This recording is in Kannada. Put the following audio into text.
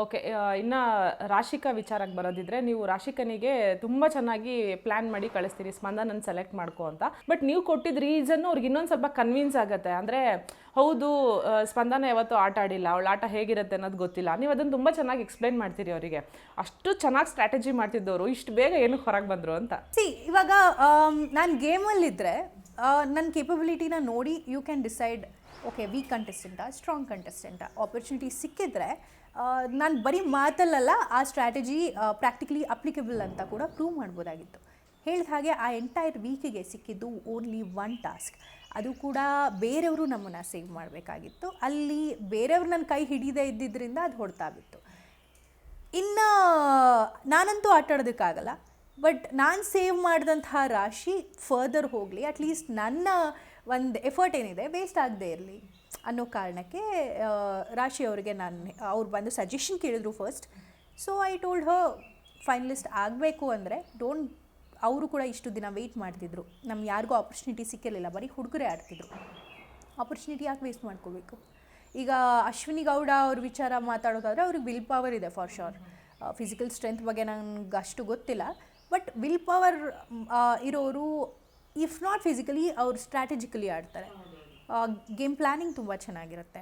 ಓಕೆ. ಇನ್ನು ರಾಶಿಕಾ ವಿಚಾರಕ್ಕೆ ಬರೋದಿದ್ರೆ, ನೀವು ರಾಶಿಕನಿಗೆ ತುಂಬ ಚೆನ್ನಾಗಿ ಪ್ಲ್ಯಾನ್ ಮಾಡಿ ಕಳಿಸ್ತೀರಿ ಸ್ಪಂದನನ್ನು ಸೆಲೆಕ್ಟ್ ಮಾಡ್ಕೊ ಅಂತ. ಬಟ್ ನೀವು ಕೊಟ್ಟಿದ್ದ ರೀಸನ್ನು ಅವ್ರಿಗೆ ಇನ್ನೊಂದು ಸ್ವಲ್ಪ ಕನ್ವಿನ್ಸ್ ಆಗುತ್ತೆ. ಅಂದರೆ ಹೌದು, ಸ್ಪಂದನ ಯಾವತ್ತೂ ಆಟ ಆಡಿಲ್ಲ, ಅವಳ ಆಟ ಹೇಗಿರುತ್ತೆ ಅನ್ನೋದು ಗೊತ್ತಿಲ್ಲ. ನೀವು ಅದನ್ನು ತುಂಬ ಚೆನ್ನಾಗಿ ಎಕ್ಸ್ಪ್ಲೈನ್ ಮಾಡ್ತೀರಿ ಅವರಿಗೆ. ಅಷ್ಟು ಚೆನ್ನಾಗಿ ಸ್ಟ್ರಾಟಜಿ ಮಾಡ್ತಿದ್ದವರು ಇಷ್ಟು ಬೇಗ ಏನಕ್ಕೆ ಹೊರಗೆ ಬಂದರು ಅಂತ. ಇವಾಗ ನಾನು ಗೇಮಲ್ಲಿದ್ದರೆ ನನ್ನ ಕೇಪಬಿಲಿಟಿನ ನೋಡಿ you can decide, okay weak ಕಂಟೆಸ್ಟೆಂಟಾ ಸ್ಟ್ರಾಂಗ್ ಕಂಟೆಸ್ಟೆಂಟಾ. ಆಪರ್ಚುನಿಟಿ ಸಿಕ್ಕಿದ್ರೆ ನಾನು ಬರೀ ಮಾತಲ್ಲ ಆ ಸ್ಟ್ರಾಟಜಿ ಪ್ರಾಕ್ಟಿಕಲಿ ಅಪ್ಲಿಕಬಲ್ ಅಂತ ಕೂಡ ಪ್ರೂವ್ ಮಾಡ್ಬೋದಾಗಿತ್ತು. ಹೇಳಿದ ಹಾಗೆ ಆ ಎಂಟೈರ್ ವೀಕಿಗೆ ಸಿಕ್ಕಿದ್ದು ಓನ್ಲಿ ಒನ್ ಟಾಸ್ಕ್. ಅದು ಕೂಡ ಬೇರೆಯವರು ನಮ್ಮನ್ನು ಸೇವ್ ಮಾಡಬೇಕಾಗಿತ್ತು. ಅಲ್ಲಿ ಬೇರೆಯವ್ರು ನನ್ನ ಕೈ ಹಿಡಿದೇ ಇದ್ದಿದ್ದರಿಂದ ಅದು ಹೊಡ್ತಾ ಬಿತ್ತು. ಇನ್ನು ನಾನಂತೂ ಆಟಾಡೋದಕ್ಕಾಗಲ್ಲ, ಬಟ್ ನಾನು ಸೇವ್ ಮಾಡಿದಂತಹ ರಾಶಿ ಫರ್ದರ್ ಹೋಗಲಿ, ಅಟ್ಲೀಸ್ಟ್ ನನ್ನ ಒಂದು ಎಫರ್ಟ್ ಏನಿದೆ ವೇಸ್ಟ್ ಆಗದೆ ಇರಲಿ ಅನ್ನೋ ಕಾರಣಕ್ಕೆ ರಾಶಿ ಅವರಿಗೆ ಅವ್ರು ಬಂದು ಸಜೆಷನ್ ಕೇಳಿದ್ರು first. So I told Har, finalist ಆಗಬೇಕು ಅಂದರೆ ಅವರು ಕೂಡ ಇಷ್ಟು ದಿನ ವೆಯ್ಟ್ ಮಾಡ್ತಿದ್ರು. ನಮ್ಗೆ ಯಾರಿಗೂ ಆಪರ್ಚುನಿಟಿ ಸಿಕ್ಕಿರಲಿಲ್ಲ, ಬರೀ ಹುಡುಗರೇ ಆಡ್ತಿದ್ರು. ಆಪರ್ಚುನಿಟಿ ಯಾಕೆ ವೇಸ್ಟ್ ಮಾಡ್ಕೋಬೇಕು? ಈಗ ಅಶ್ವಿನಿ ಗೌಡ ಅವ್ರ ವಿಚಾರ ಮಾತಾಡೋದಾದರೆ ಅವ್ರಿಗೆ ವಿಲ್ ಪವರ್ ಇದೆ ಫಾರ್ ಶೋರ್. ಫಿಸಿಕಲ್ ಸ್ಟ್ರೆಂತ್ ಬಗ್ಗೆ ನನಗೆ ಅಷ್ಟು ಗೊತ್ತಿಲ್ಲ, ಬಟ್ ವಿಲ್ ಪವರ್ ಇರೋರು ಇಫ್ ನಾಟ್ ಫಿಸಿಕಲಿ ಅವ್ರು ಸ್ಟ್ರಾಟಜಿಕಲಿ ಆಡ್ತಾರೆ. ಗೇಮ್ ಪ್ಲ್ಯಾನಿಂಗ್ ತುಂಬ ಚೆನ್ನಾಗಿರುತ್ತೆ.